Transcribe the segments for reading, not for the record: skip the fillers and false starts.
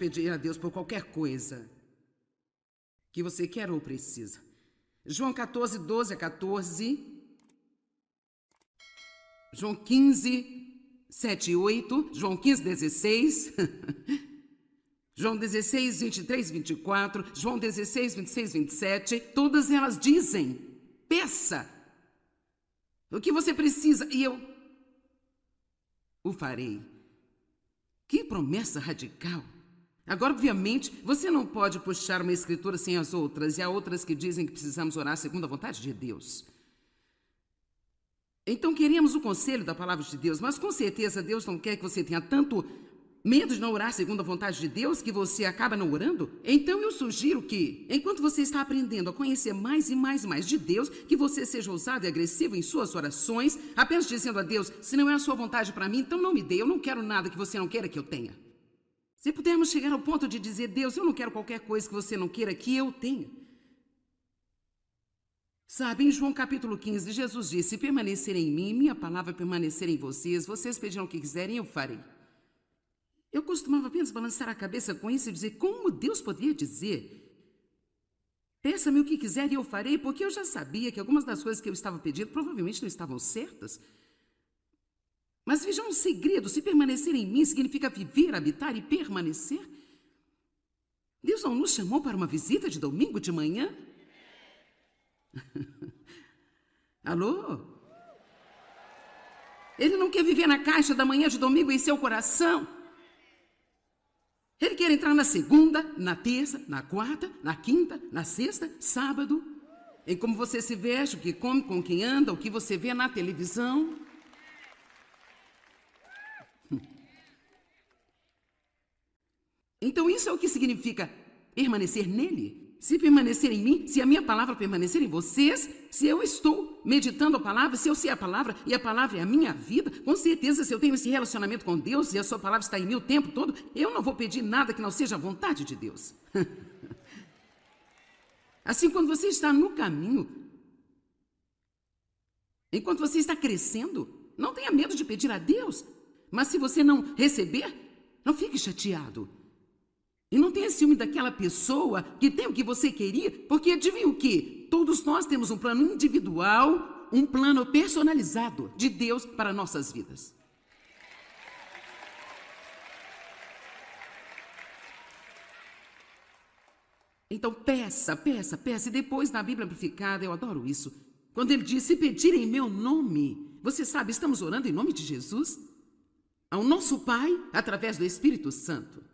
pedir a Deus por qualquer coisa que você quer ou precisa. João 14, 12 a 14. João 15, 7 e 8. João 15, 16. João 16, 23, 24. João 16, 26, 27. Todas elas dizem: peça o que você precisa e eu o farei. Que promessa radical! Agora, obviamente, você não pode puxar uma escritura sem as outras, e há outras que dizem que precisamos orar segundo a vontade de Deus. Então, queremos o conselho da palavra de Deus, mas com certeza Deus não quer que você tenha tanto medo de não orar segundo a vontade de Deus que você acaba não orando. Então, eu sugiro que, enquanto você está aprendendo a conhecer mais e mais e mais de Deus, que você seja ousado e agressivo em suas orações, apenas dizendo a Deus: se não é a sua vontade para mim, então não me dê, eu não quero nada que você não queira que eu tenha. Se pudermos chegar ao ponto de dizer: Deus, eu não quero qualquer coisa que você não queira que eu tenha. Sabe, em João capítulo 15, Jesus disse: se permanecerem em mim, minha palavra permanecer em vocês, vocês pedirão o que quiserem, eu farei. Eu costumava apenas balançar a cabeça com isso e dizer: como Deus poderia dizer: peça-me o que quiser e eu farei? Porque eu já sabia que algumas das coisas que eu estava pedindo provavelmente não estavam certas. Mas veja um segredo: se permanecer em mim significa viver, habitar e permanecer. Deus não nos chamou para uma visita de domingo de manhã? Alô? Ele não quer viver na caixa da manhã de domingo em seu coração. Ele quer entrar na segunda, na terça, na quarta, na quinta, na sexta, sábado, em como você se veste, o que come, com quem anda, o que você vê na televisão. Então isso é o que significa permanecer nele. Se permanecer em mim, se a minha palavra permanecer em vocês, se eu estou meditando a palavra, se eu sei a palavra e a palavra é a minha vida, com certeza, se eu tenho esse relacionamento com Deus e a sua palavra está em mim o tempo todo, eu não vou pedir nada que não seja a vontade de Deus. Assim, quando você está no caminho, enquanto você está crescendo, não tenha medo de pedir a Deus. Mas se você não receber, não fique chateado. E não tenha ciúme daquela pessoa que tem o que você queria, porque adivinha o quê? Todos nós temos um plano individual, um plano personalizado de Deus para nossas vidas. Então peça, peça, peça. E depois na Bíblia Amplificada, eu adoro isso, quando ele diz: se pedirem em meu nome, você sabe, estamos orando em nome de Jesus, ao nosso Pai, através do Espírito Santo.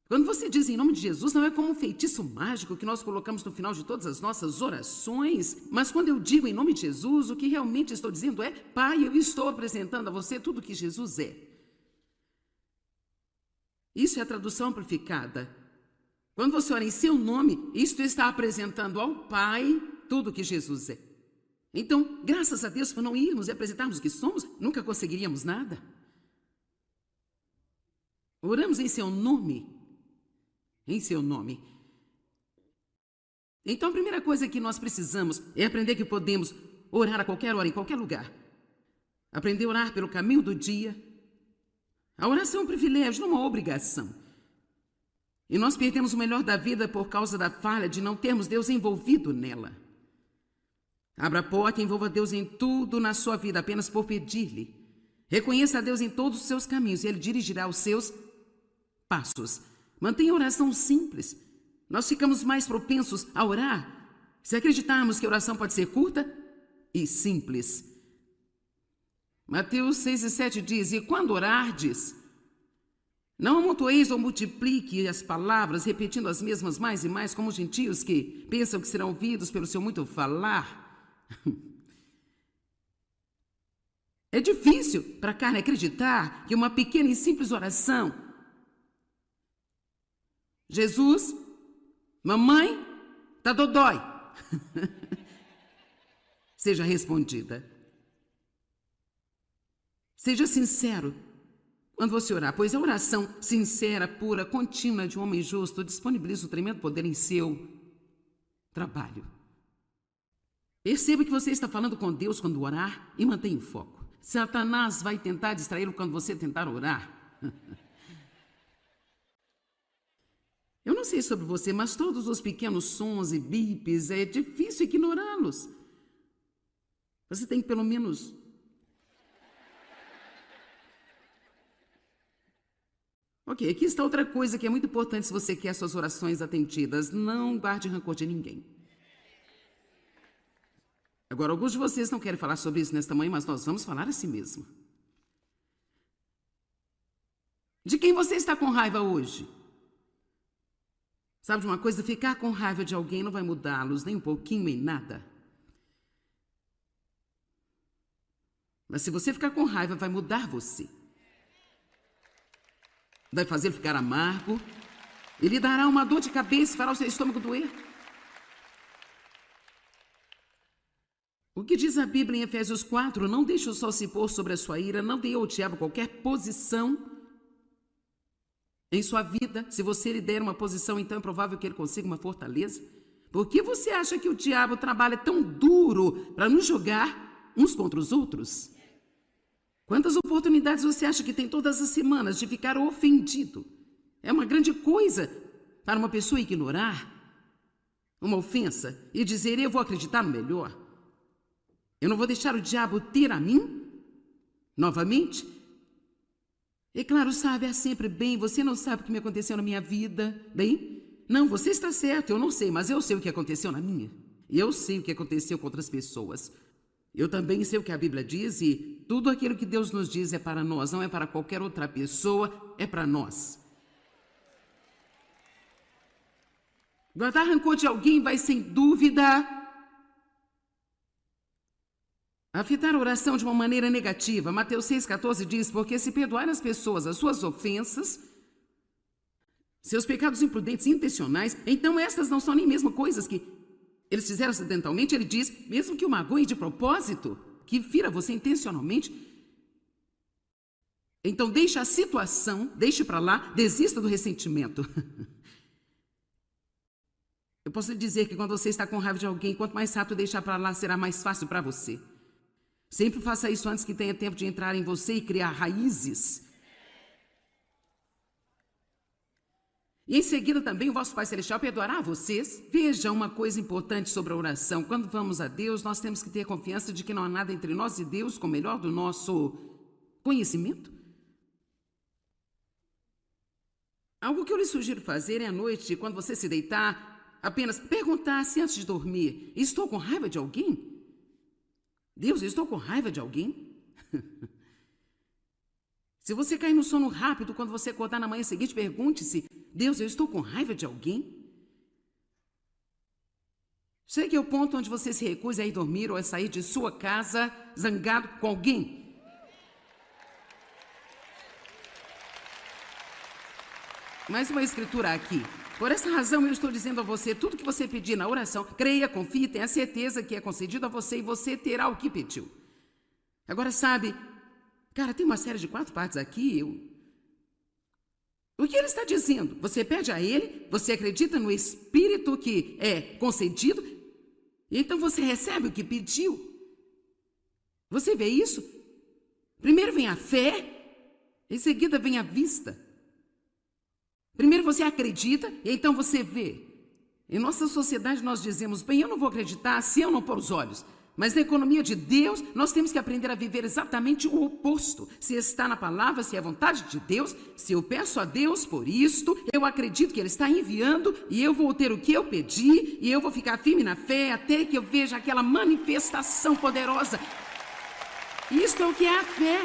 Quando você diz em nome de Jesus, não é como um feitiço mágico que nós colocamos no final de todas as nossas orações, mas quando eu digo em nome de Jesus, o que realmente estou dizendo é: Pai, eu estou apresentando a você tudo o que Jesus é. Isso é a tradução amplificada. Quando você ora em seu nome, isto está apresentando ao Pai tudo o que Jesus é. Então, graças a Deus por não irmos e apresentarmos o que somos, nunca conseguiríamos nada. Oramos em seu nome. Em seu nome. Então a primeira coisa que nós precisamos é aprender que podemos orar a qualquer hora, em qualquer lugar. Aprender a orar pelo caminho do dia. A oração é um privilégio, não uma obrigação. E nós perdemos o melhor da vida por causa da falha de não termos Deus envolvido nela. Abra a porta e envolva Deus em tudo na sua vida, apenas por pedir-lhe. Reconheça a Deus em todos os seus caminhos e Ele dirigirá os seus passos. Mantenha a oração simples. Nós ficamos mais propensos a orar se acreditarmos que a oração pode ser curta e simples. Mateus 6 e 7 diz: e quando orardes, não amontoeis ou multiplique as palavras, repetindo as mesmas mais e mais, como os gentios que pensam que serão ouvidos pelo seu muito falar. É difícil para a carne acreditar que uma pequena e simples oração: Jesus, mamãe, tá dodói, seja respondida. Seja sincero quando você orar, pois a oração sincera, pura, contínua de um homem justo disponibiliza um tremendo poder em seu trabalho. Perceba que você está falando com Deus quando orar e mantenha o foco. Satanás vai tentar distraí-lo quando você tentar orar. Eu não sei sobre você, mas todos os pequenos sons e bips, é difícil ignorá-los. Você tem que pelo menos... Ok, aqui está outra coisa que é muito importante se você quer suas orações atendidas. Não guarde rancor de ninguém. Agora, alguns de vocês não querem falar sobre isso nesta manhã, mas nós vamos falar assim mesmo. De quem você está com raiva hoje? Sabe de uma coisa? Ficar com raiva de alguém não vai mudá-los nem um pouquinho em nada. Mas se você ficar com raiva, vai mudar você. Vai fazer ficar amargo. E lhe dará uma dor de cabeça e fará o seu estômago doer. O que diz a Bíblia em Efésios 4? Não deixe o sol se pôr sobre a sua ira, não dê ao diabo qualquer posição em sua vida. Se você lhe der uma posição, então é provável que ele consiga uma fortaleza. Por que você acha que o diabo trabalha tão duro para nos jogar uns contra os outros? Quantas oportunidades você acha que tem todas as semanas de ficar ofendido? É uma grande coisa para uma pessoa ignorar uma ofensa e dizer: eu vou acreditar no melhor. Eu não vou deixar o diabo ter a mim novamente. E claro, sabe, é sempre bem. Você não sabe o que me aconteceu na minha vida, bem? Não, você está certo, eu não sei, mas eu sei o que aconteceu na minha. E eu sei o que aconteceu com outras pessoas. Eu também sei o que a Bíblia diz e tudo aquilo que Deus nos diz é para nós, não é para qualquer outra pessoa, é para nós. Guardar rancor de alguém vai, sem dúvida, afetar a oração de uma maneira negativa. Mateus 6,14 diz: porque se perdoar às pessoas as suas ofensas, seus pecados imprudentes e intencionais, então estas não são nem mesmo coisas que eles fizeram acidentalmente. Ele diz, mesmo que o magoe de propósito, que fira você intencionalmente, então deixe a situação, deixe para lá, desista do ressentimento. Eu posso lhe dizer que quando você está com raiva de alguém, quanto mais rápido deixar para lá, será mais fácil para você. Sempre faça isso antes que tenha tempo de entrar em você e criar raízes. E em seguida também o vosso Pai Celestial perdoará a vocês. Veja uma coisa importante sobre a oração. Quando vamos a Deus, nós temos que ter confiança de que não há nada entre nós e Deus com o melhor do nosso conhecimento. Algo que eu lhe sugiro fazer é à noite, quando você se deitar, apenas perguntar-se antes de dormir: estou com raiva de alguém? Deus, eu estou com raiva de alguém? Se você cair no sono rápido, quando você acordar na manhã seguinte, pergunte-se: Deus, eu estou com raiva de alguém? Chegue ao ponto onde você se recusa a ir dormir ou a sair de sua casa zangado com alguém. Mais uma escritura aqui. Por essa razão eu estou dizendo a você, tudo que você pedir na oração, creia, confie, tenha certeza que é concedido a você e você terá o que pediu. Agora sabe, cara, tem uma série de 4 partes aqui. O que ele está dizendo? Você pede a ele, você acredita no Espírito que é concedido, e então você recebe o que pediu. Você vê isso? Primeiro vem a fé, em seguida vem a vista. Primeiro você acredita, e então você vê. Em nossa sociedade nós dizemos, bem, eu não vou acreditar se eu não pôr os olhos. Mas na economia de Deus, nós temos que aprender a viver exatamente o oposto. Se está na palavra, se é a vontade de Deus, se eu peço a Deus por isto, eu acredito que Ele está enviando e eu vou ter o que eu pedi e eu vou ficar firme na fé até que eu veja aquela manifestação poderosa. Isto é o que é a fé.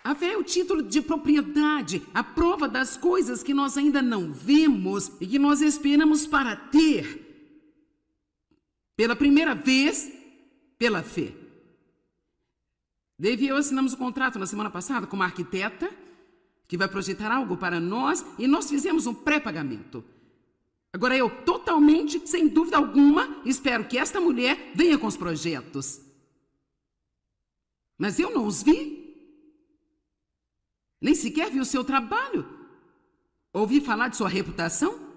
A fé é o título de propriedade, a prova das coisas que nós ainda não vemos e que nós esperamos para ter. Pela primeira vez, pela fé. Dave e eu assinamos um contrato na semana passada com uma arquiteta que vai projetar algo para nós e nós fizemos um pré-pagamento. Agora eu, totalmente, sem dúvida alguma, espero que esta mulher venha com os projetos. Mas eu não os vi. Nem sequer vi o seu trabalho. Ouvi falar de sua reputação?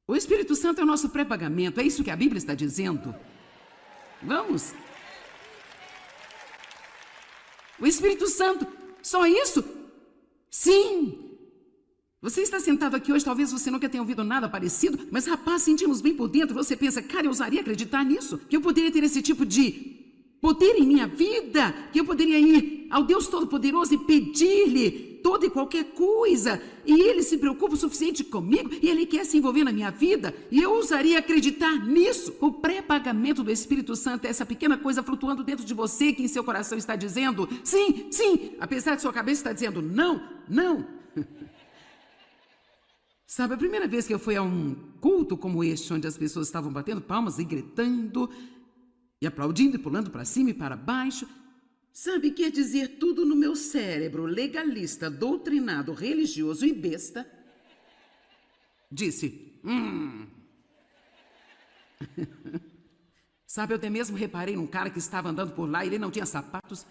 O Espírito Santo é o nosso pré-pagamento, é isso que a Bíblia está dizendo. Vamos. O Espírito Santo. Só isso? Sim. Você está sentado aqui hoje, talvez você nunca tenha ouvido nada parecido, mas rapaz, sentimos bem por dentro. Você pensa, cara, eu ousaria acreditar nisso? Que eu poderia ter esse tipo de poder em minha vida? Que eu poderia ir ao Deus Todo-Poderoso e pedir-lhe toda e qualquer coisa, e Ele se preocupa o suficiente comigo, e Ele quer se envolver na minha vida, e eu ousaria acreditar nisso. O pré-pagamento do Espírito Santo é essa pequena coisa flutuando dentro de você, que em seu coração está dizendo, sim, sim, apesar de sua cabeça estar dizendo, não, não. Sabe, a primeira vez que eu fui a um culto como este, onde as pessoas estavam batendo palmas e gritando, e aplaudindo e pulando para cima e para baixo, sabe, quer dizer tudo no meu cérebro legalista, doutrinado, religioso e besta, disse, Sabe, eu até mesmo reparei num cara que estava andando por lá e ele não tinha sapatos,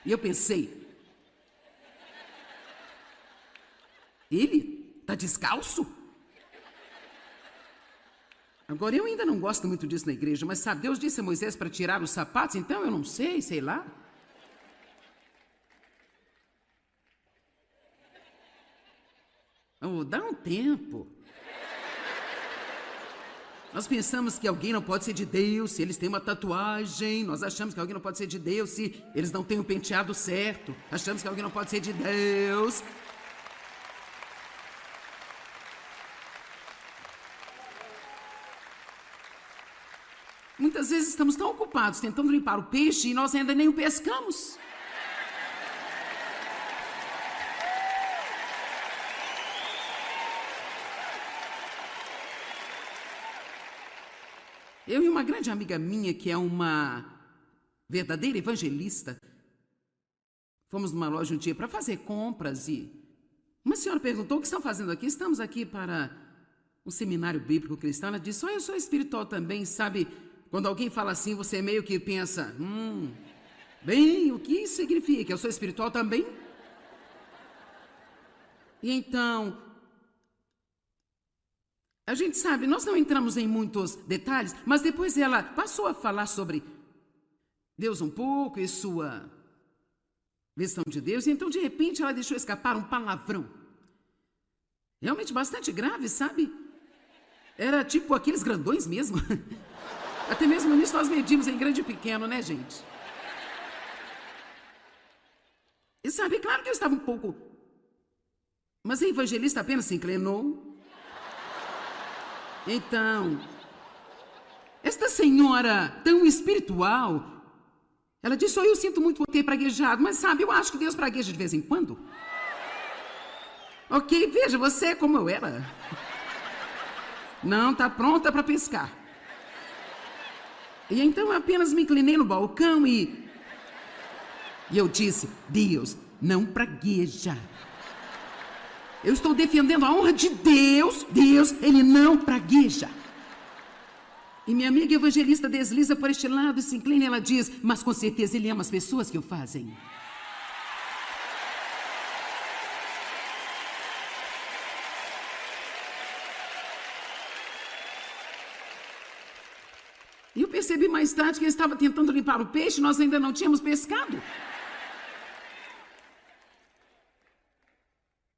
e eu pensei, ele está descalço? Agora, eu ainda não gosto muito disso na igreja, mas sabe, Deus disse a Moisés para tirar os sapatos, então eu não sei lá. Oh, dá um tempo. Nós pensamos que alguém não pode ser de Deus se eles têm uma tatuagem. Nós achamos que alguém não pode ser de Deus se eles não têm o penteado certo. Achamos que alguém não pode ser de Deus. Muitas vezes estamos tão ocupados tentando limpar o peixe e nós ainda nem o pescamos. Eu e uma grande amiga minha, que é uma verdadeira evangelista, fomos numa loja um dia para fazer compras e uma senhora perguntou, o que estão fazendo aqui? Estamos aqui para um seminário bíblico cristão. Ela disse, eu sou espiritual também, sabe? Quando alguém fala assim, você meio que pensa, bem, o que isso significa? Eu sou espiritual também? E então, a gente sabe, nós não entramos em muitos detalhes, mas depois ela passou a falar sobre Deus um pouco e sua visão de Deus, e então de repente ela deixou escapar um palavrão. Realmente bastante grave, sabe? Era tipo aqueles grandões mesmo. Até mesmo nisso nós medimos em grande e pequeno, né, gente? E sabe, claro que eu estava um pouco... Mas a evangelista apenas se inclinou. Então, esta senhora tão espiritual, ela disse, eu sinto muito por ter praguejado, mas sabe, eu acho que Deus pragueja de vez em quando. Ok, veja, você é como eu era. Não está pronta para pescar. E então eu apenas me inclinei no balcão e eu disse, Deus não pragueja. Eu estou defendendo a honra de Deus. Deus, Ele não pragueja. E minha amiga evangelista desliza por este lado e se inclina e ela diz, mas com certeza Ele ama as pessoas que o fazem. E eu percebi mais tarde que ele estava tentando limpar o peixe, nós ainda não tínhamos pescado.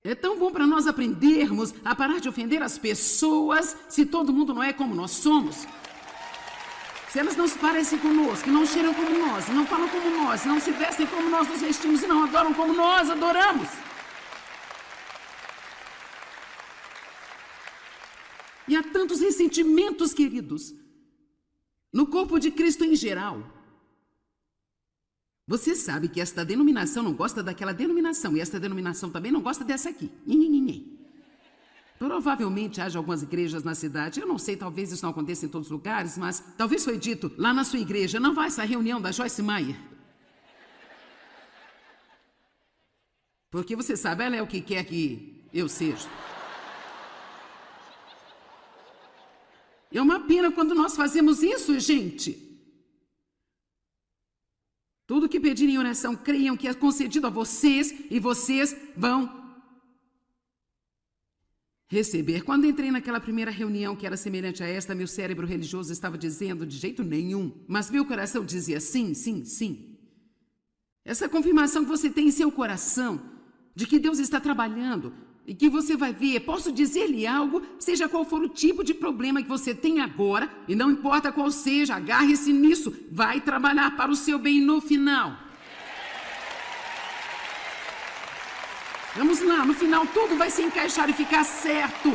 É tão bom para nós aprendermos a parar de ofender as pessoas se todo mundo não é como nós somos. Se elas não se parecem conosco, não cheiram como nós, não falam como nós, não se vestem como nós nos vestimos e não adoram como nós adoramos. E há tantos ressentimentos, queridos, no corpo de Cristo em geral. Você sabe que esta denominação não gosta daquela denominação, e esta denominação também não gosta dessa aqui. Provavelmente haja algumas igrejas na cidade, eu não sei, talvez isso não aconteça em todos os lugares, mas talvez foi dito, lá na sua igreja, não vai essa reunião da Joyce Meyer. Porque você sabe, ela é o que quer que eu seja. É uma pena quando nós fazemos isso, gente. Tudo que pedirem em oração, creiam que é concedido a vocês e vocês vão receber. Quando entrei naquela primeira reunião que era semelhante a esta, meu cérebro religioso estava dizendo de jeito nenhum, mas meu coração dizia sim, sim, sim. Essa confirmação que você tem em seu coração, de que Deus está trabalhando e que você vai ver, posso dizer-lhe algo, seja qual for o tipo de problema que você tem agora, e não importa qual seja, agarre-se nisso, vai trabalhar para o seu bem no final. Vamos lá, no final tudo vai se encaixar e ficar certo.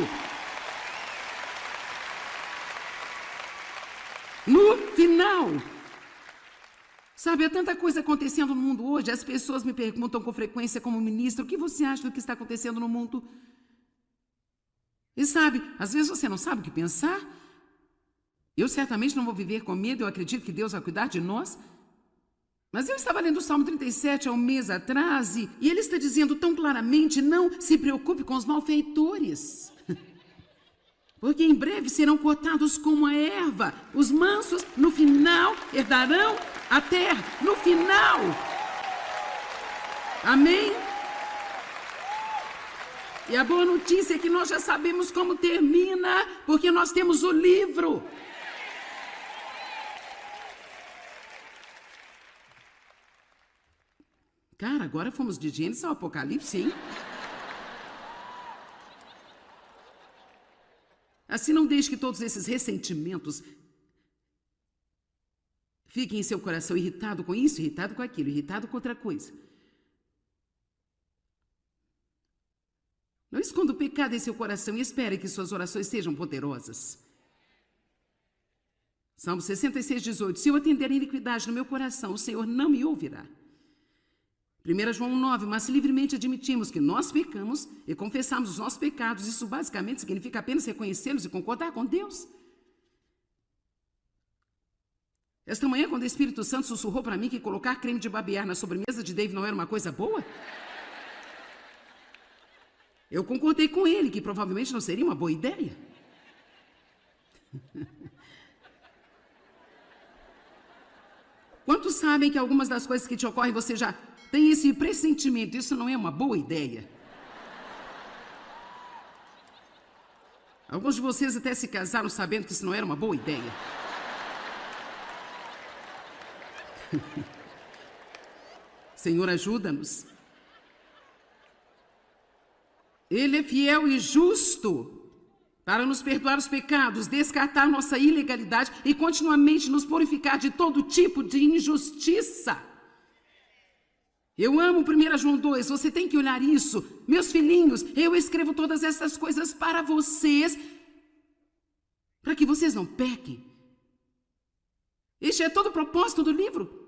No final. Sabe, há tanta coisa acontecendo no mundo hoje, as pessoas me perguntam com frequência como ministro, o que você acha do que está acontecendo no mundo? E sabe, às vezes você não sabe o que pensar. Eu certamente não vou viver com medo, eu acredito que Deus vai cuidar de nós. Mas eu estava lendo o Salmo 37 há um mês atrás e ele está dizendo tão claramente, não se preocupe com os malfeitores. Porque em breve serão cortados como a erva. Os mansos, no final, herdarão a terra. No final. Amém? E a boa notícia é que nós já sabemos como termina, porque nós temos o livro. Cara, agora fomos de Gênesis ao Apocalipse, hein? Assim, não deixe que todos esses ressentimentos fiquem em seu coração irritado com isso, irritado com aquilo, irritado com outra coisa. Não esconda o pecado em seu coração e espere que suas orações sejam poderosas. Salmo 66, 18. Se eu atender a iniquidade no meu coração, o Senhor não me ouvirá. 1 João 9, mas se livremente admitimos que nós pecamos e confessamos os nossos pecados, isso basicamente significa apenas reconhecê-los e concordar com Deus. Esta manhã, quando o Espírito Santo sussurrou para mim que colocar creme de barbear na sobremesa de Dave não era uma coisa boa, eu concordei com ele que provavelmente não seria uma boa ideia. Quantos sabem que algumas das coisas que te ocorrem você já tem esse pressentimento? Isso não é uma boa ideia. Alguns de vocês até se casaram sabendo que isso não era uma boa ideia. Senhor, ajuda-nos. Ele é fiel e justo para nos perdoar os pecados, descartar nossa ilegalidade e continuamente nos purificar de todo tipo de injustiça. Eu amo 1 João 2, você tem que olhar isso. Meus filhinhos, eu escrevo todas essas coisas para vocês, para que vocês não pequem. Este é todo o propósito do livro.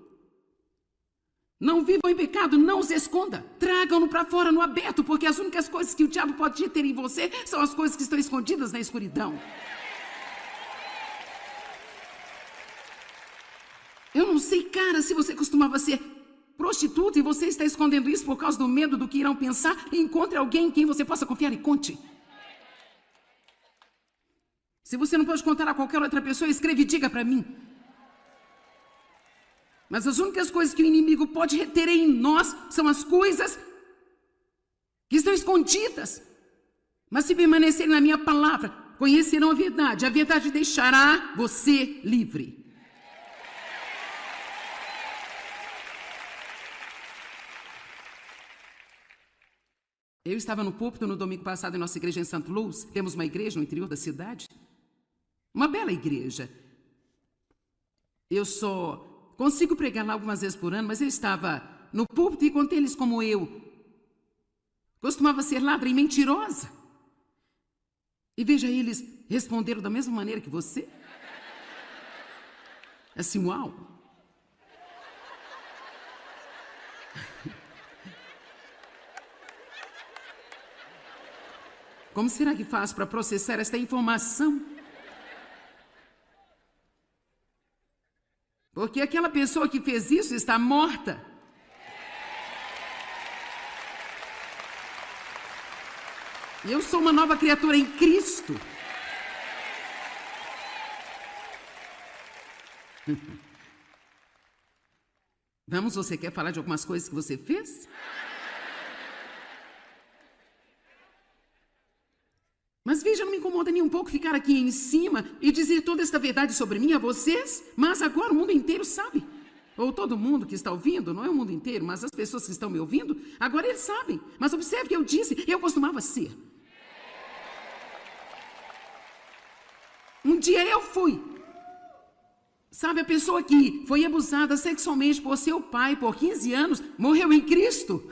Não vivam em pecado, não os esconda. Tragam-no para fora no aberto, porque as únicas coisas que o diabo pode ter em você são as coisas que estão escondidas na escuridão. Eu não sei, cara, se você costumava ser prostituta e você está escondendo isso por causa do medo do que irão pensar, encontre alguém em quem você possa confiar e conte. Se você não pode contar a qualquer outra pessoa, escreva e diga para mim. Mas as únicas coisas que o inimigo pode reter em nós são as coisas que estão escondidas. Mas se permanecerem na minha palavra, conhecerão a verdade deixará você livre. Eu estava no púlpito no domingo passado em nossa igreja em St. Louis. Temos uma igreja no interior da cidade. Uma bela igreja. Eu só consigo pregar lá algumas vezes por ano, mas eu estava no púlpito e contei eles como eu costumava ser ladra e mentirosa. E veja, eles responderam da mesma maneira que você. Assim, uau. Como será que faço para processar esta informação? Porque aquela pessoa que fez isso está morta. E eu sou uma nova criatura em Cristo. Vamos, você quer falar de algumas coisas que você fez? Mas veja, não me incomoda nem um pouco ficar aqui em cima e dizer toda esta verdade sobre mim a vocês, mas agora o mundo inteiro sabe. ou todo mundo que está ouvindo, não é o mundo inteiro, mas as pessoas que estão me ouvindo, agora eles sabem. Mas observe que eu disse, eu costumava ser. Um dia eu fui. Sabe, a pessoa que foi abusada sexualmente por seu pai por 15 anos, morreu em Cristo.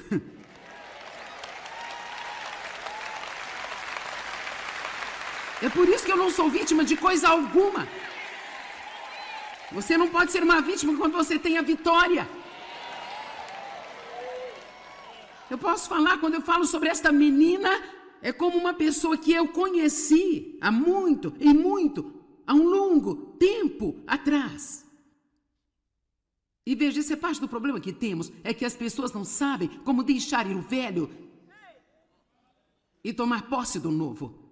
É por isso que eu não sou vítima de coisa alguma. Você não pode ser uma vítima quando você tem a vitória. Eu posso falar, quando eu falo sobre esta menina, é como uma pessoa que eu conheci há muito, há um longo tempo atrás. E veja, esse é parte do problema que temos, é que as pessoas não sabem como deixar ir o velho e tomar posse do novo.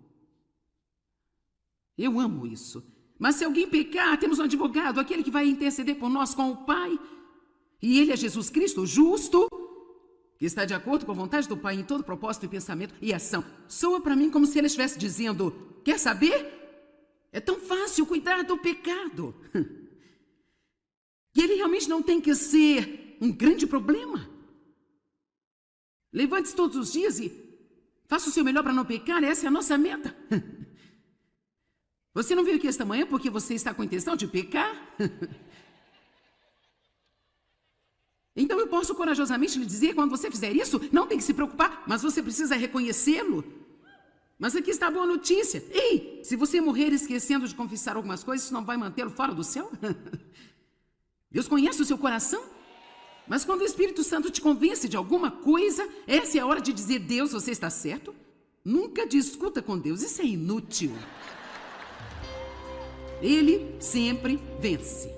Eu amo isso. Mas se alguém pecar, temos um advogado, aquele que vai interceder por nós com o Pai. E ele é Jesus Cristo, justo, que está de acordo com a vontade do Pai em todo propósito e pensamento e ação. Soa para mim como se ele estivesse dizendo, quer saber? É tão fácil cuidar do pecado. Que ele realmente não tem que ser um grande problema. Levante-se todos os dias e faça o seu melhor para não pecar, essa é a nossa meta. Você não veio aqui esta manhã porque você está com a intenção de pecar? Então eu posso corajosamente lhe dizer, quando você fizer isso, não tem que se preocupar, mas você precisa reconhecê-lo. Mas aqui está a boa notícia. Ei, se você morrer esquecendo de confessar algumas coisas, isso não vai mantê-lo fora do céu? Deus conhece o seu coração. Mas quando o Espírito Santo te convence de alguma coisa, essa é a hora de dizer, Deus, você está certo? Nunca discuta com Deus, isso é inútil. Ele sempre vence.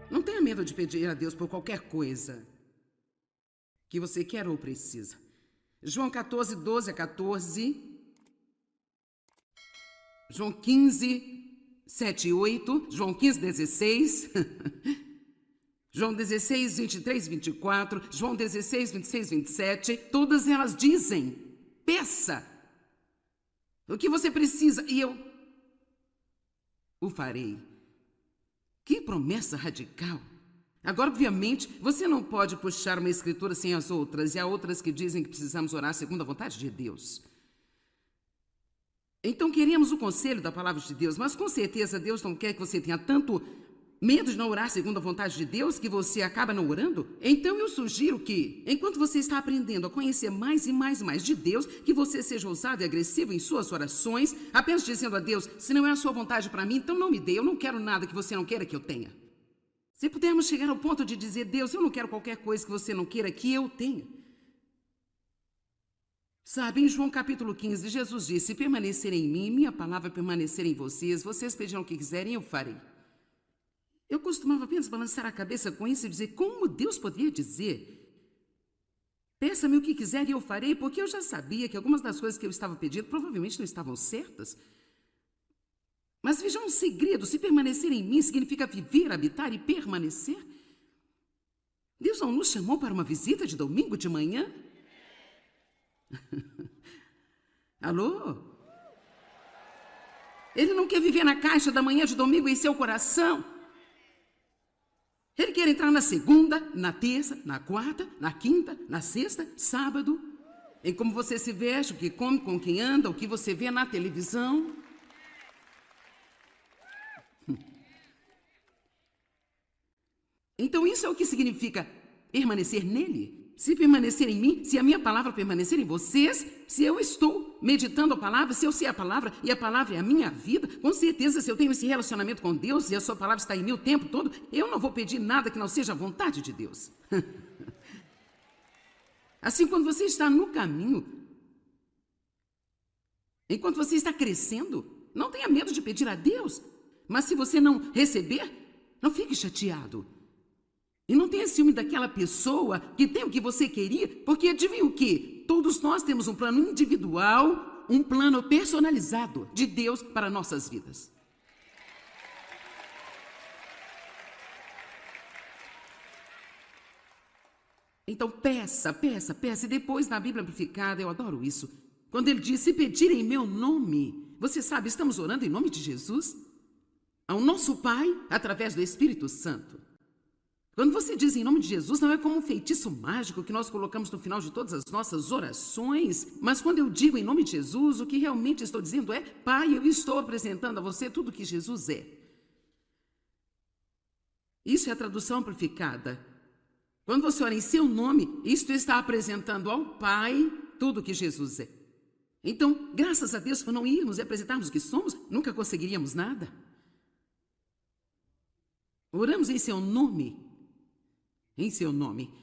Não tenha medo de pedir a Deus por qualquer coisa que você quer ou precisa. João 14, 12 a 14. João 15, 7 e 8. João 15, 16. João 16, 23, 24, João 16, 26, 27, todas elas dizem, peça o que você precisa e eu o farei. Que promessa radical! Agora, obviamente, você não pode puxar uma escritura sem as outras, e há outras que dizem que precisamos orar segundo a vontade de Deus. Então, queremos o conselho da palavra de Deus, mas com certeza Deus não quer que você tenha tanto medo de não orar segundo a vontade de Deus, que você acaba não orando? Então eu sugiro que, enquanto você está aprendendo a conhecer mais e mais de Deus, que você seja ousado e agressivo em suas orações, apenas dizendo a Deus, se não é a sua vontade para mim, então não me dê, eu não quero nada que você não queira que eu tenha. Se pudermos chegar ao ponto de dizer, Deus, eu não quero qualquer coisa que você não queira que eu tenha. Sabe, em João capítulo 15, Jesus disse, se permanecerem em mim, minha palavra permanecer em vocês, vocês pedirão o que quiserem, eu farei. Eu costumava apenas balançar a cabeça com isso e dizer, como Deus poderia dizer? Peça-me o que quiser e eu farei, porque eu já sabia que algumas das coisas que eu estava pedindo provavelmente não estavam certas. Mas veja um segredo, se permanecer em mim significa viver, habitar e permanecer. Deus não nos chamou para uma visita de domingo de manhã? Alô? Ele não quer viver na caixa da manhã de domingo em seu coração. Ele quer entrar na segunda, na terça, na quarta, na quinta, na sexta, sábado. Em como você se veste, o que come, com quem anda, o que você vê na televisão. Então isso é o que significa permanecer nele. Se permanecer em mim, se a minha palavra permanecer em vocês, se eu estou meditando a palavra, se eu sei a palavra e a palavra é a minha vida, com certeza se eu tenho esse relacionamento com Deus e a sua palavra está em mim o tempo todo, eu não vou pedir nada que não seja a vontade de Deus. Assim, quando você está no caminho, enquanto você está crescendo, não tenha medo de pedir a Deus, mas se você não receber, não fique chateado. E não tenha ciúme daquela pessoa que tem o que você queria, porque adivinha o quê? Todos nós temos um plano individual, um plano personalizado de Deus para nossas vidas. Então peça, peça, peça. E depois na Bíblia Amplificada, eu adoro isso. Quando ele diz, se pedirem em meu nome, você sabe, estamos orando em nome de Jesus, ao nosso Pai, através do Espírito Santo. Quando você diz em nome de Jesus, não é como um feitiço mágico que nós colocamos no final de todas as nossas orações, mas quando eu digo em nome de Jesus, o que realmente estou dizendo é, Pai, eu estou apresentando a você tudo o que Jesus é. Isso é a tradução amplificada. Quando você ora em seu nome, isto está apresentando ao Pai tudo o que Jesus é. Então, graças a Deus por não irmos e apresentarmos o que somos, nunca conseguiríamos nada. Oramos em seu nome. Em seu nome.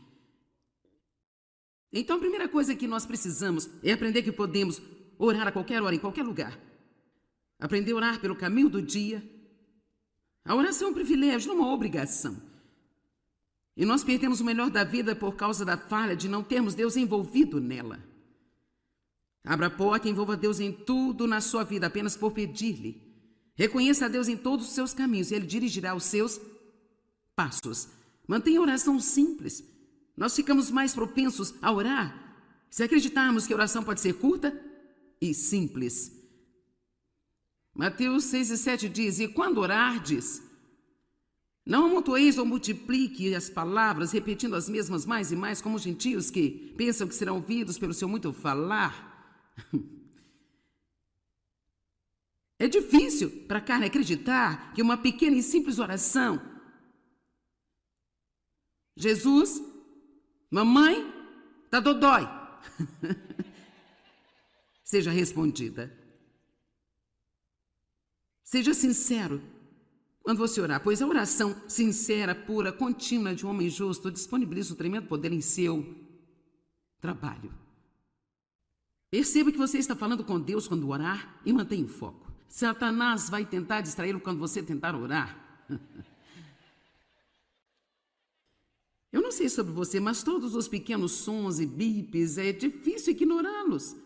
Então, a primeira coisa que nós precisamos é aprender que podemos orar a qualquer hora, em qualquer lugar. Aprender a orar pelo caminho do dia. A oração é um privilégio, não uma obrigação. E nós perdemos o melhor da vida por causa da falha de não termos Deus envolvido nela. Abra a porta e envolva Deus em tudo na sua vida, apenas por pedir-lhe. Reconheça a Deus em todos os seus caminhos e Ele dirigirá os seus passos. Mantenha a oração simples. Nós ficamos mais propensos a orar se acreditarmos que a oração pode ser curta e simples. Mateus 6:7 diz, e quando orardes, não amontoeis ou multiplique as palavras, repetindo as mesmas mais e mais, como os gentios que pensam que serão ouvidos pelo seu muito falar. É difícil para a carne acreditar que uma pequena e simples oração, Jesus, mamãe, tá dodói, seja respondida. Seja sincero quando você orar, pois a oração sincera, pura, contínua de um homem justo disponibiliza um tremendo poder em seu trabalho. Perceba que você está falando com Deus quando orar e mantenha o foco. Satanás vai tentar distraí-lo quando você tentar orar. Eu não sei sobre você, mas todos os pequenos sons e bips, é difícil ignorá-los.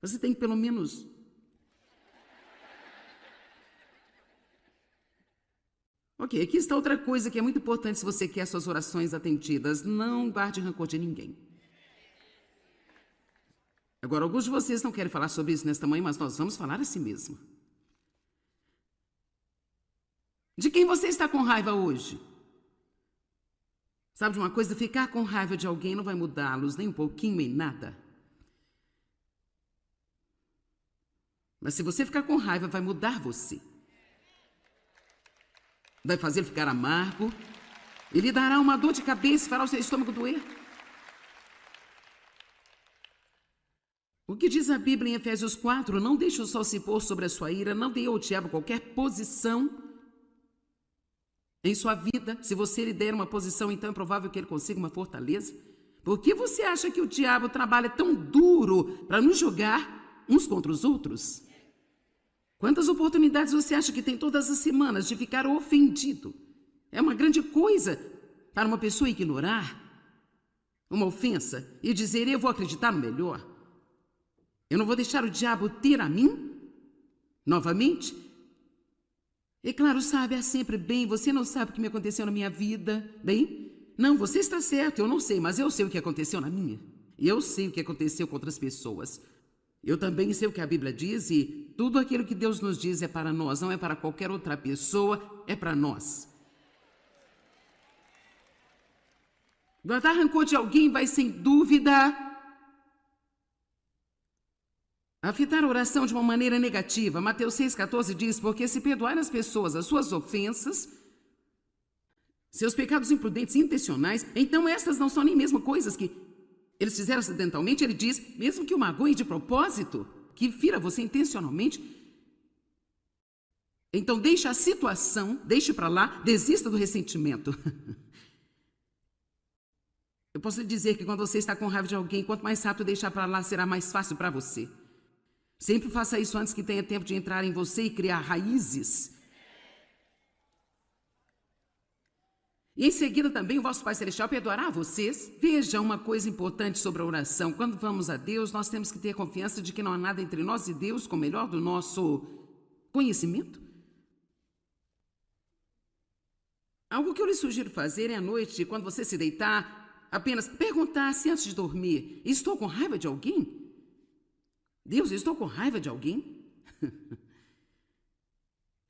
Você tem que pelo menos... Ok, aqui está outra coisa que é muito importante se você quer suas orações atendidas. Não guarde rancor de ninguém. Agora, alguns de vocês não querem falar sobre isso nesta manhã, mas nós vamos falar assim mesmo. De quem você está com raiva hoje? Sabe de uma coisa? Ficar com raiva de alguém não vai mudá-los nem um pouquinho em nada. Mas se você ficar com raiva, vai mudar você. Vai fazer ele ficar amargo. Ele dará uma dor de cabeça e fará o seu estômago doer. O que diz a Bíblia em Efésios 4? Não deixe o sol se pôr sobre a sua ira, não dê ao diabo qualquer posição em sua vida. Se você lhe der uma posição, então é provável que ele consiga uma fortaleza. Por que você acha que o diabo trabalha tão duro para nos jogar uns contra os outros? Quantas oportunidades você acha que tem todas as semanas de ficar ofendido? É uma grande coisa para uma pessoa ignorar uma ofensa e dizer, eu vou acreditar no melhor. Eu não vou deixar o diabo ter a mim novamente. E claro, sabe, é sempre bem, você não sabe o que me aconteceu na minha vida, bem? Não, você está certo, eu não sei, mas eu sei o que aconteceu na minha. E eu sei o que aconteceu com outras pessoas. Eu também sei o que a Bíblia diz e tudo aquilo que Deus nos diz é para nós, não é para qualquer outra pessoa, é para nós. Guardar rancor de alguém vai, sem dúvida, afetar a oração de uma maneira negativa. Mateus 6,14 diz, porque se perdoar as pessoas as suas ofensas, seus pecados imprudentes e intencionais, então estas não são nem mesmo coisas que eles fizeram acidentalmente. Ele diz, mesmo que o magoe de propósito, que fira você intencionalmente, então deixe a situação, deixe para lá, desista do ressentimento. Eu posso lhe dizer que quando você está com raiva de alguém, quanto mais rápido deixar para lá, será mais fácil para você. Sempre faça isso antes que tenha tempo de entrar em você e criar raízes. E em seguida também o vosso Pai Celestial perdoará vocês. Veja uma coisa importante sobre a oração. Quando vamos a Deus, nós temos que ter confiança de que não há nada entre nós e Deus com o melhor do nosso conhecimento. Algo que eu lhe sugiro fazer é à noite, quando você se deitar, apenas perguntasse antes de dormir: estou com raiva de alguém? Deus, eu estou com raiva de alguém?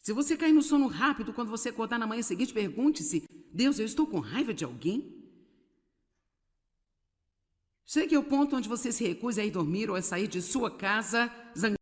Se você cair no sono rápido, quando você acordar na manhã seguinte, pergunte-se: Deus, eu estou com raiva de alguém? Chegue ao ponto onde você se recusa a ir dormir ou a sair de sua casa zangado.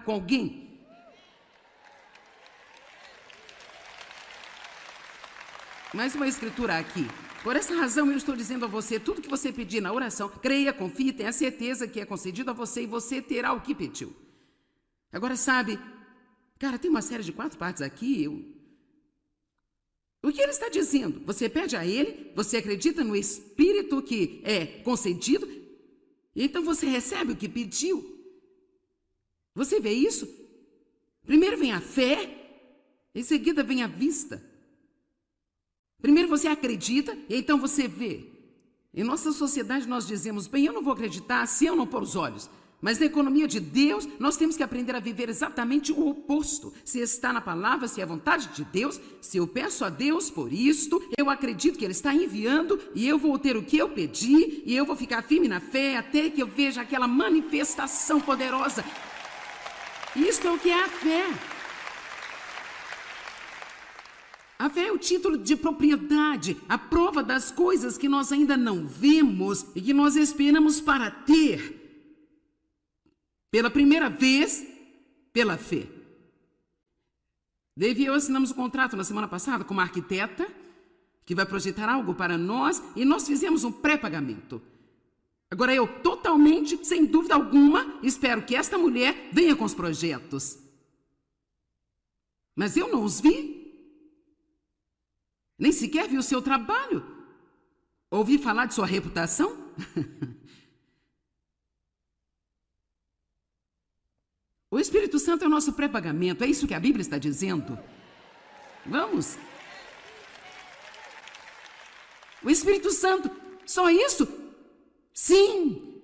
Com alguém? Mais uma escritura aqui. Por essa razão eu estou dizendo a você: tudo que você pedir na oração, creia, confie, tenha certeza que é concedido a você e você terá o que pediu. Agora sabe, cara, tem uma série de 4 partes aqui. O que ele está dizendo? Você pede a ele, você acredita no Espírito que é concedido, e então você recebe o que pediu. Você vê isso? Primeiro vem a fé, em seguida vem a vista. Primeiro você acredita, e então você vê. Em nossa sociedade nós dizemos: bem, eu não vou acreditar se eu não pôr os olhos. Mas na economia de Deus, nós temos que aprender a viver exatamente o oposto. Se está na palavra, se é a vontade de Deus, se eu peço a Deus por isto, eu acredito que Ele está enviando e eu vou ter o que eu pedi e eu vou ficar firme na fé até que eu veja aquela manifestação poderosa. Isto é o que é a fé. A fé é o título de propriedade, a prova das coisas que nós ainda não vemos e que nós esperamos para ter. Pela primeira vez, pela fé. Dave e eu assinamos um contrato na semana passada com uma arquiteta que vai projetar algo para nós e nós fizemos um pré-pagamento. Agora eu, totalmente, sem dúvida alguma, espero que esta mulher venha com os projetos. Mas eu não os vi. Nem sequer vi o seu trabalho. Ouvi falar de sua reputação? O Espírito Santo é o nosso pré-pagamento. É isso que a Bíblia está dizendo. Vamos. O Espírito Santo, só isso? Sim!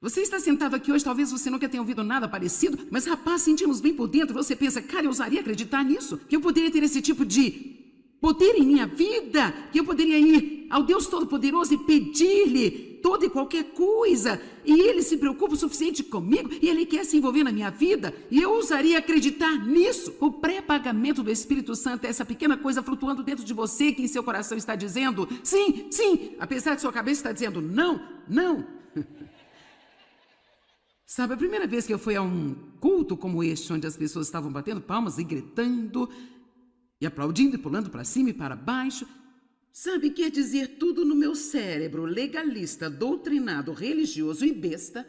Você está sentado aqui hoje, talvez você nunca tenha ouvido nada parecido, mas rapaz, sentimos bem por dentro. Você pensa: cara, eu ousaria acreditar nisso? Que eu poderia ter esse tipo de poder em minha vida? Que eu poderia ir ao Deus Todo-Poderoso e pedir-lhe toda e qualquer coisa? E Ele se preocupa o suficiente comigo e Ele quer se envolver na minha vida? E eu ousaria acreditar nisso? O pré-pagamento do Espírito Santo é essa pequena coisa flutuando dentro de você que em seu coração está dizendo sim, sim, apesar de sua cabeça estar dizendo não, não. Sabe, a primeira vez que eu fui a um culto como este, onde as pessoas estavam batendo palmas e gritando e aplaudindo e pulando para cima e para baixo, sabe, quer dizer, tudo no meu cérebro legalista, doutrinado, religioso e besta,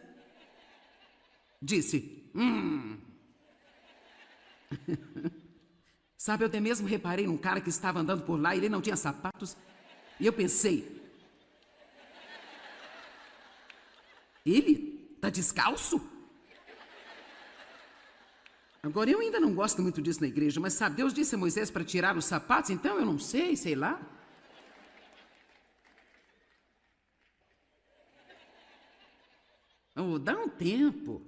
disse, Sabe, eu até mesmo reparei num cara que estava andando por lá e ele não tinha sapatos, e eu pensei, ele está descalço? Agora, eu ainda não gosto muito disso na igreja, mas sabe, Deus disse a Moisés para tirar os sapatos, então eu não sei lá. Oh, dá um tempo.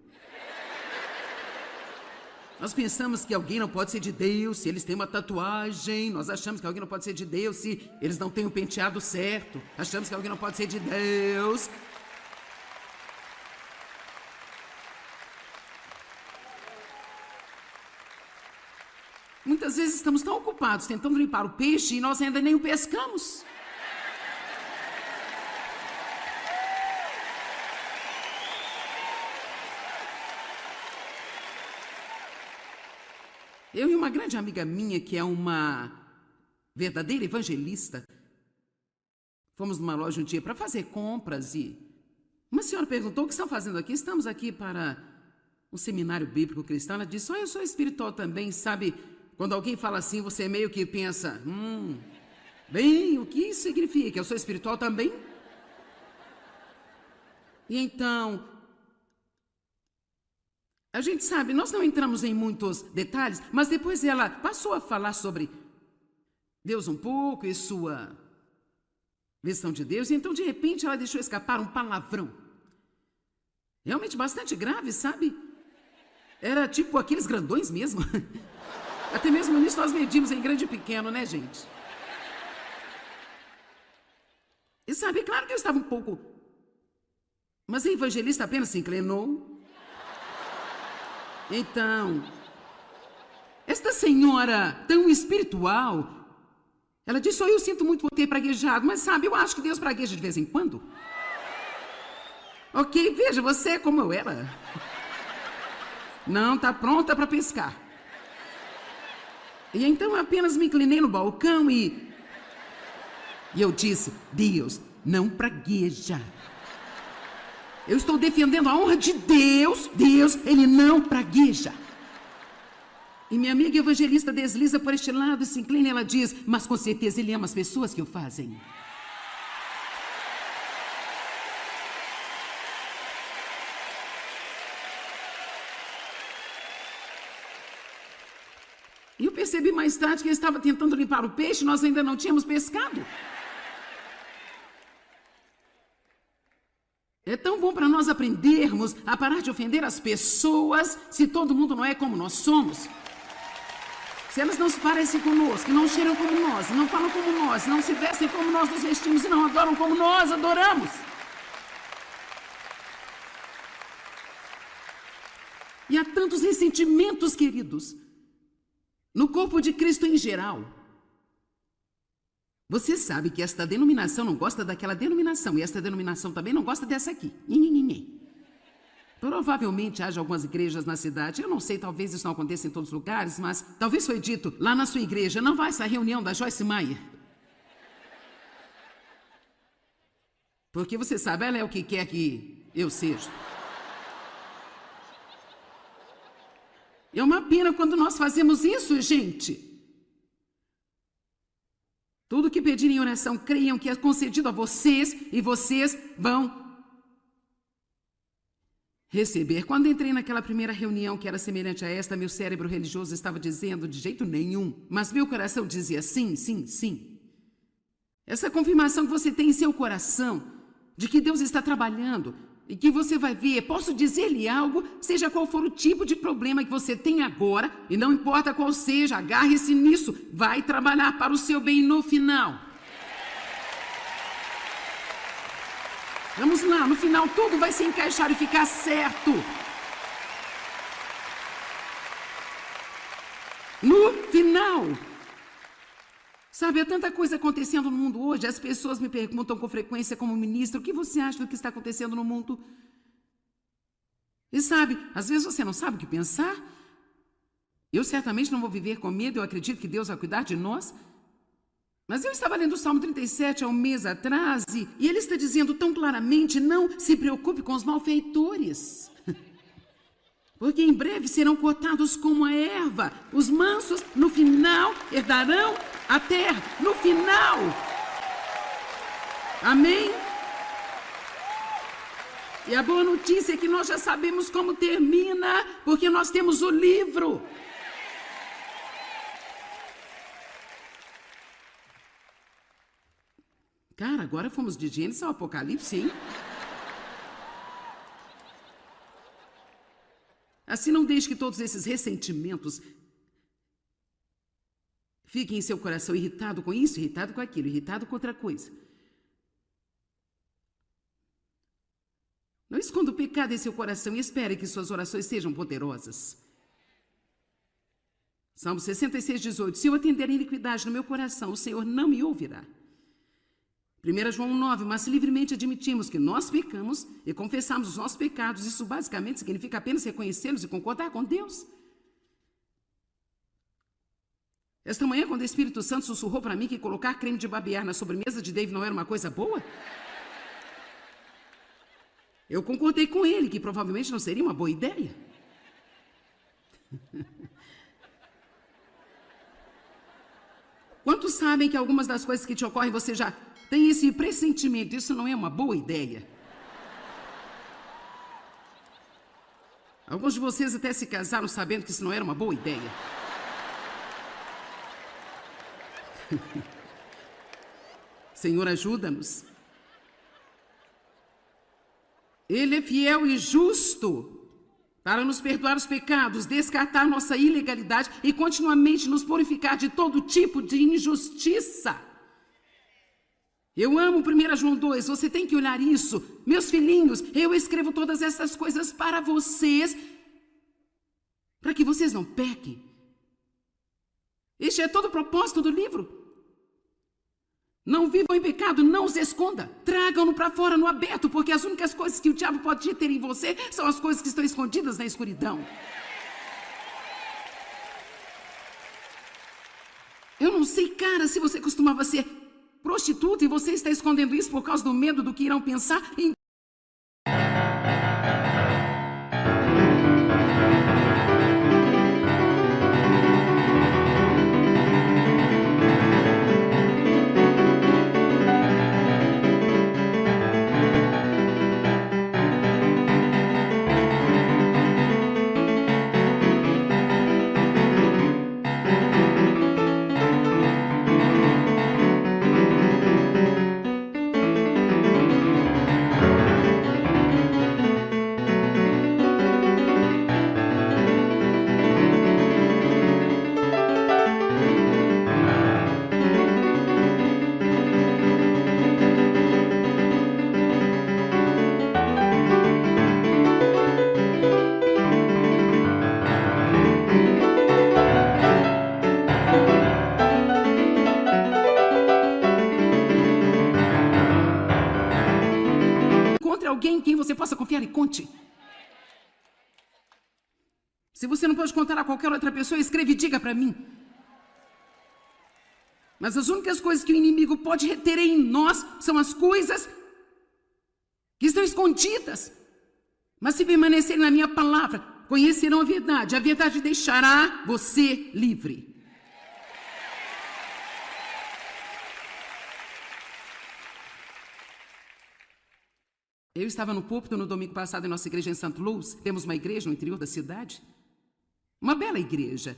Nós pensamos que alguém não pode ser de Deus se eles têm uma tatuagem. Nós achamos que alguém não pode ser de Deus se eles não têm o penteado certo. Achamos que alguém não pode ser de Deus. Muitas vezes estamos tão ocupados tentando limpar o peixe e nós ainda nem o pescamos. Eu e uma grande amiga minha, que é uma verdadeira evangelista, fomos numa loja um dia para fazer compras e uma senhora perguntou: o que estão fazendo aqui? Estamos aqui para um seminário bíblico cristão. Ela disse: eu sou espiritual também, sabe? Quando alguém fala assim, você meio que pensa: bem, o que isso significa? Eu sou espiritual também? E então, a gente sabe, nós não entramos em muitos detalhes, mas depois ela passou a falar sobre Deus um pouco e sua visão de Deus, e então de repente ela deixou escapar um palavrão. Realmente bastante grave, sabe? Era tipo aqueles grandões mesmo. Até mesmo nisso nós medimos em grande e pequeno, né, gente? E sabe, claro que eu estava um pouco... Mas a evangelista apenas se inclinou. Então, esta senhora tão espiritual... Ela disse: eu sinto muito por ter praguejado, mas sabe, eu acho que Deus pragueja de vez em quando. Ok, veja, você é como eu era. Não está pronta para pescar. E então eu apenas me inclinei no balcão e eu disse: Deus não pragueja. Eu estou defendendo a honra de Deus. Deus, ele não pragueja. E minha amiga evangelista desliza por este lado e se inclina e ela diz: mas com certeza ele ama as pessoas que o fazem. E eu percebi mais tarde que ele estava tentando limpar o peixe, nós ainda não tínhamos pescado. É tão bom para nós aprendermos a parar de ofender as pessoas se todo mundo não é como nós somos. Se elas não se parecem conosco, não cheiram como nós, não falam como nós, não se vestem como nós nos vestimos e não adoram como nós adoramos. E há tantos ressentimentos, queridos, no corpo de Cristo em geral. Você sabe que esta denominação não gosta daquela denominação e esta denominação também não gosta dessa aqui. Provavelmente haja algumas igrejas na cidade, eu não sei, talvez isso não aconteça em todos os lugares, mas talvez foi dito: lá na sua igreja não vai essa reunião da Joyce Meyer. Porque você sabe, ela é o que quer que eu seja. É uma pena quando nós fazemos isso, gente. Tudo que pedirem em oração, creiam que é concedido a vocês e vocês vão receber. Quando entrei naquela primeira reunião que era semelhante a esta, meu cérebro religioso estava dizendo: de jeito nenhum. Mas meu coração dizia: sim, sim, sim. Essa confirmação que você tem em seu coração de que Deus está trabalhando e que você vai ver, posso dizer-lhe algo, seja qual for o tipo de problema que você tem agora, e não importa qual seja, agarre-se nisso, vai trabalhar para o seu bem no final. Vamos lá, no final tudo vai se encaixar e ficar certo. No final. Sabe, há tanta coisa acontecendo no mundo hoje, as pessoas me perguntam com frequência como ministro: o que você acha do que está acontecendo no mundo? E sabe, às vezes você não sabe o que pensar. Eu certamente não vou viver com medo, eu acredito que Deus vai cuidar de nós. Mas eu estava lendo o Salmo 37 há um mês atrás e ele está dizendo tão claramente: não se preocupe com os malfeitores, porque em breve serão cortados como a erva. Os mansos, no final, herdarão a terra. No final. Amém? E a boa notícia é que nós já sabemos como termina, porque nós temos o livro. Cara, agora fomos de Gênesis ao Apocalipse, hein? Assim, não deixe que todos esses ressentimentos fiquem em seu coração irritado com isso, irritado com aquilo, irritado com outra coisa. Não esconda o pecado em seu coração e espere que suas orações sejam poderosas. Salmo 66, 18. Se eu atender a iniquidade no meu coração, o Senhor não me ouvirá. 1 João 9, mas se livremente admitimos que nós pecamos e confessamos os nossos pecados, isso basicamente significa apenas reconhecê-los e concordar com Deus. Esta manhã, quando o Espírito Santo sussurrou para mim que colocar creme de barbear na sobremesa de Dave não era uma coisa boa, eu concordei com ele que provavelmente não seria uma boa ideia. Quantos sabem que algumas das coisas que te ocorrem você já tem esse pressentimento? Isso não é uma boa ideia. Alguns de vocês até se casaram sabendo que isso não era uma boa ideia. Senhor, ajuda-nos. Ele é fiel e justo para nos perdoar os pecados, descartar nossa ilegalidade e continuamente nos purificar de todo tipo de injustiça. Eu amo 1 João 2, você tem que olhar isso. Meus filhinhos, eu escrevo todas essas coisas para vocês, para que vocês não pequem. Este é todo o propósito do livro. Não vivam em pecado, não os esconda. Tragam-no para fora no aberto, porque as únicas coisas que o diabo pode ter em você são as coisas que estão escondidas na escuridão. Eu não sei, cara, se você costumava ser prostituta e você está escondendo isso por causa do medo do que irão pensar em... Alguém em quem você possa confiar e conte. Se você não pode contar a qualquer outra pessoa, escreva e diga para mim. Mas as únicas coisas que o inimigo pode reter em nós são as coisas que estão escondidas. Mas se permanecerem na minha palavra, conhecerão a verdade deixará você livre. Eu estava no púlpito no domingo passado em nossa igreja em St. Louis. Temos uma igreja no interior da cidade. Uma bela igreja.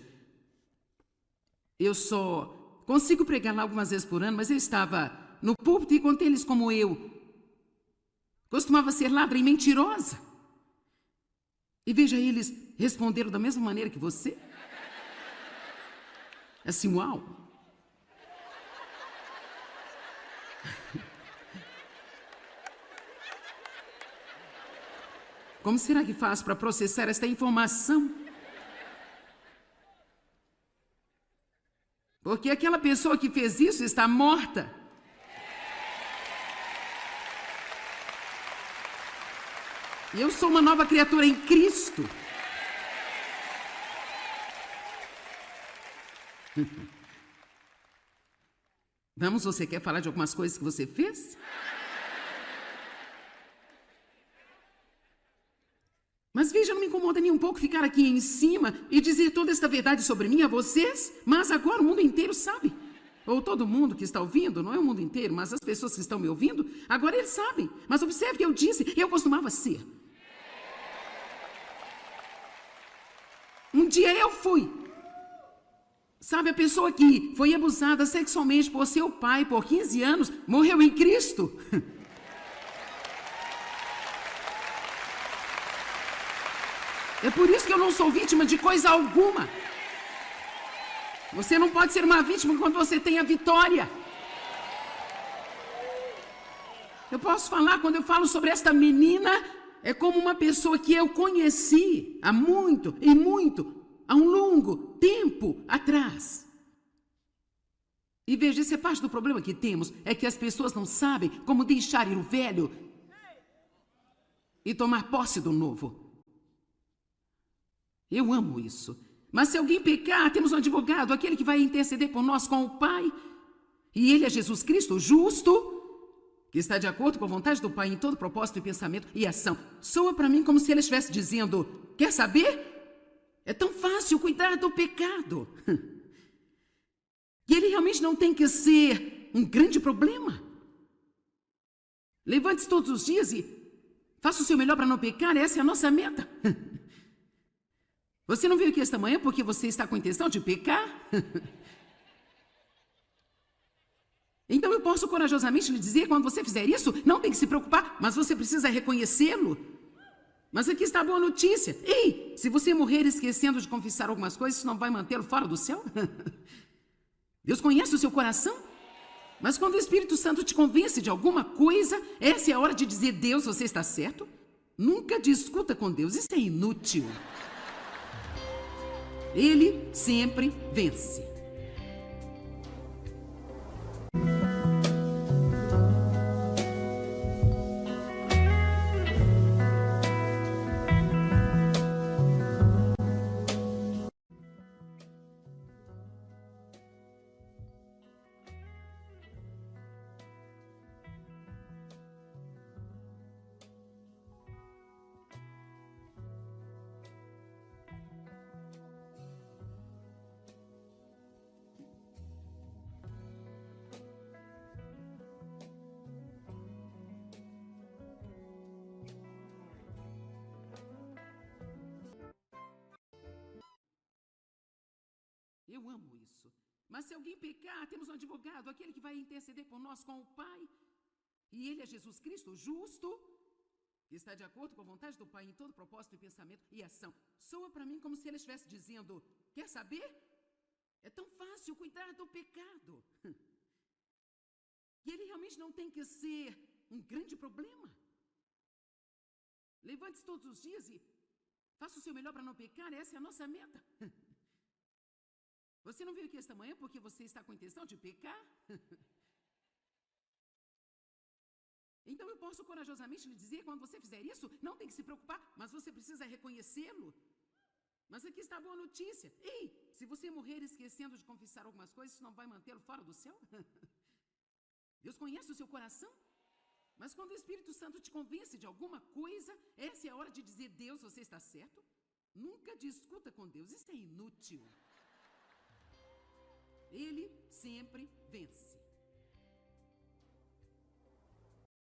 Eu só consigo pregar lá algumas vezes por ano, mas eu estava no púlpito e contei eles como eu costumava ser ladra e mentirosa. E veja, eles responderam da mesma maneira que você. Assim, uau. Como será que faço para processar esta informação? Porque aquela pessoa que fez isso está morta. E eu sou uma nova criatura em Cristo. Vamos, você quer falar de algumas coisas que você fez? Mas veja, não me incomoda nem um pouco ficar aqui em cima e dizer toda esta verdade sobre mim a vocês, mas agora o mundo inteiro sabe. Ou todo mundo que está ouvindo, não é o mundo inteiro, mas as pessoas que estão me ouvindo, agora eles sabem. Mas observe que eu disse, eu costumava ser. Um dia eu fui. Sabe, a pessoa que foi abusada sexualmente por seu pai por 15 anos, morreu em Cristo. É por isso que eu não sou vítima de coisa alguma. Você não pode ser uma vítima quando você tem a vitória. Eu posso falar, quando eu falo sobre esta menina, é como uma pessoa que eu conheci há há um longo tempo atrás. E veja, essa é parte do problema que temos, é que as pessoas não sabem como deixar ir o velho e tomar posse do novo. Eu amo isso. Mas se alguém pecar, temos um advogado, aquele que vai interceder por nós com o Pai. E ele é Jesus Cristo, justo, que está de acordo com a vontade do Pai em todo propósito e pensamento e ação. Soa para mim como se ele estivesse dizendo: quer saber? É tão fácil cuidar do pecado. E ele realmente não tem que ser um grande problema. Levante-se todos os dias e faça o seu melhor para não pecar, essa é a nossa meta. Você não veio aqui esta manhã porque você está com a intenção de pecar? Então eu posso corajosamente lhe dizer, quando você fizer isso, não tem que se preocupar, mas você precisa reconhecê-lo. Mas aqui está a boa notícia. Ei, se você morrer esquecendo de confessar algumas coisas, isso não vai mantê-lo fora do céu? Deus conhece o seu coração. Mas quando o Espírito Santo te convence de alguma coisa, essa é a hora de dizer: Deus, você está certo? Nunca discuta com Deus, isso é inútil. Ele sempre vence. Eu amo isso. Mas se alguém pecar, temos um advogado, aquele que vai interceder por nós com o Pai. E ele é Jesus Cristo, justo, que está de acordo com a vontade do Pai em todo propósito e pensamento e ação. Soa para mim como se ele estivesse dizendo: quer saber? É tão fácil cuidar do pecado. E ele realmente não tem que ser um grande problema. Levante-se todos os dias e faça o seu melhor para não pecar, essa é a nossa meta. Você não veio aqui esta manhã porque você está com a intenção de pecar? Então eu posso corajosamente lhe dizer, quando você fizer isso, não tem que se preocupar, mas você precisa reconhecê-lo. Mas aqui está a boa notícia. Ei, se você morrer esquecendo de confessar algumas coisas, isso não vai mantê-lo fora do céu? Deus conhece o seu coração. Mas quando o Espírito Santo te convence de alguma coisa, essa é a hora de dizer: Deus, você está certo? Nunca discuta com Deus, isso é inútil. Ele sempre vence.